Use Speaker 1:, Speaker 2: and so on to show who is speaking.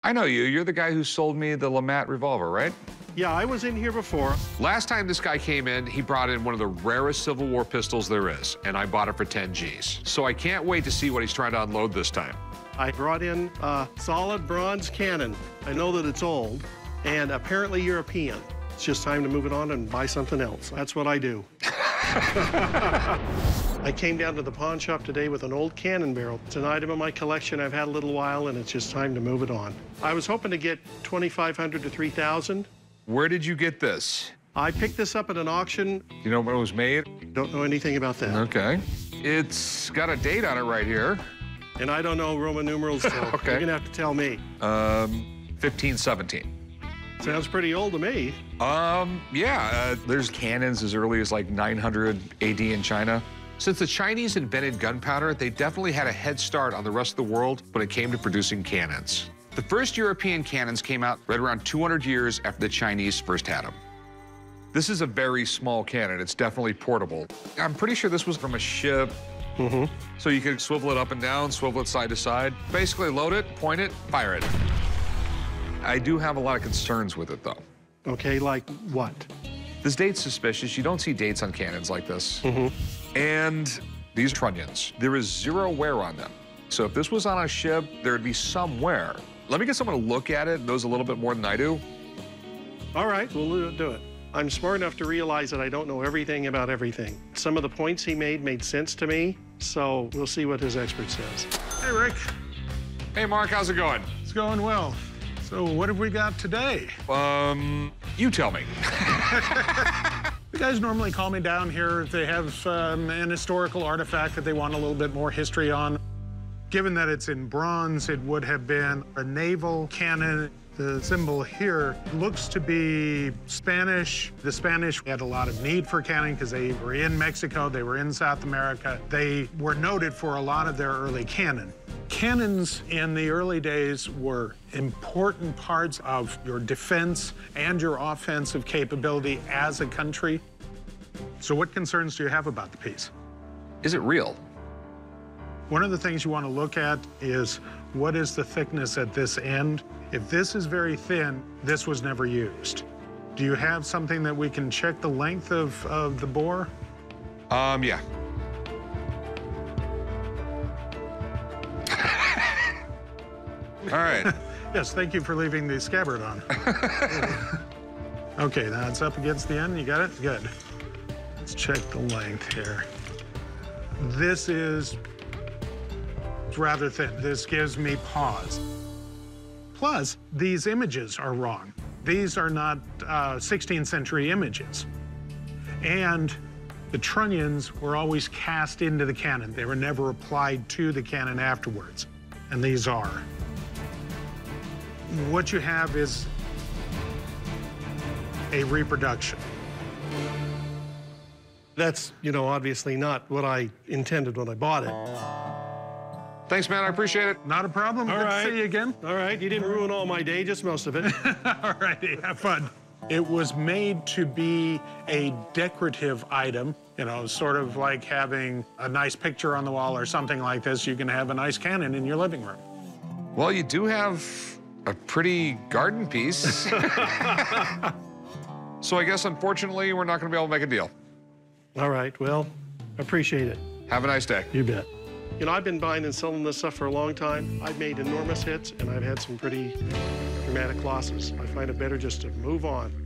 Speaker 1: I know you. You're the guy who sold me the LeMat revolver, right?
Speaker 2: Yeah, I was in here before.
Speaker 1: Last time this guy came in, he brought in one of the rarest Civil War pistols there is, and I bought it for 10 G's. So I can't wait to see what he's trying to unload this time.
Speaker 2: I brought in a solid bronze cannon. I know that it's old and apparently European. It's just time to move it on and buy something else. That's what I do. I came down to the pawn shop today with an old cannon barrel. It's an item in my collection I've had a little while, and it's just time to move it on. I was hoping to get $2,500 to $3,000.
Speaker 1: Where did you get this?
Speaker 2: I picked this up at an auction.
Speaker 1: You know when it was made?
Speaker 2: Don't know anything about that.
Speaker 1: Okay. It's got a date on it right here.
Speaker 2: And I don't know Roman numerals, so
Speaker 1: Okay.
Speaker 2: you're gonna have to tell me.
Speaker 1: 1517.
Speaker 2: Sounds pretty old to me.
Speaker 1: Yeah, there's cannons as early as like 900 AD in China. Since the Chinese invented gunpowder, they definitely had a head start on the rest of the world when it came to producing cannons. The first European cannons came out right around 200 years after the Chinese first had them. This is a very small cannon. It's definitely portable. I'm pretty sure this was from a ship. So you could swivel it up and down, swivel it side to side. Basically load it, point it, fire it. I do have a lot of concerns with it, though.
Speaker 2: Okay, like what?
Speaker 1: This date's suspicious. You don't see dates on cannons like this. And these trunnions, there is zero wear on them. So if this was on a ship, there'd be some wear. Let me get someone to look at it, knows a little bit more than I do.
Speaker 2: All right, we'll do it. I'm smart enough to realize that I don't know everything about everything. Some of the points he made sense to me, so we'll see what his expert says.
Speaker 3: Hey, Rick.
Speaker 1: Hey, Mark, how's it going?
Speaker 3: It's going well. So what have we got today?
Speaker 1: You tell me.
Speaker 3: You guys normally call me down here if they have an historical artifact that they want a little bit more history on. Given that it's in bronze, it would have been a naval cannon. The symbol here looks to be Spanish. The Spanish had a lot of need for cannon because they were in Mexico, they were in South America. They were noted for a lot of their early cannon. Cannons in the early days were important parts of your defense and your offensive capability as a country. So what concerns do you have about the piece?
Speaker 1: Is it real?
Speaker 3: One of the things you want to look at is what is the thickness at this end. If this is very thin, this was never used. Do you have something that we can check the length of the bore?
Speaker 1: Yeah. All right.
Speaker 3: Yes, thank you for leaving the scabbard on. Okay, now it's up against the end. You got it? Good. Let's check the length here. This is rather thin. This gives me pause. Plus, these images are wrong. These are not 16th century images. And the trunnions were always cast into the cannon. They were never applied to the cannon afterwards. And these are. What you have is a reproduction.
Speaker 2: That's, obviously not what I intended when I bought it.
Speaker 1: Thanks, man. I appreciate it.
Speaker 3: Not a problem.
Speaker 2: All
Speaker 3: Good
Speaker 2: right.
Speaker 3: to see you again.
Speaker 2: All right, you didn't ruin all my day, just most of it.
Speaker 3: All righty, have fun. It was made to be a decorative item, sort of like having a nice picture on the wall or something like this. You can have a nice cannon in your living room.
Speaker 1: Well, you do have a pretty garden piece. So I guess, unfortunately, we're not going to be able to make a deal.
Speaker 2: All right, well, appreciate it.
Speaker 1: Have a nice day.
Speaker 2: You bet. I've been buying and selling this stuff for a long time. I've made enormous hits, and I've had some pretty dramatic losses. I find it better just to move on.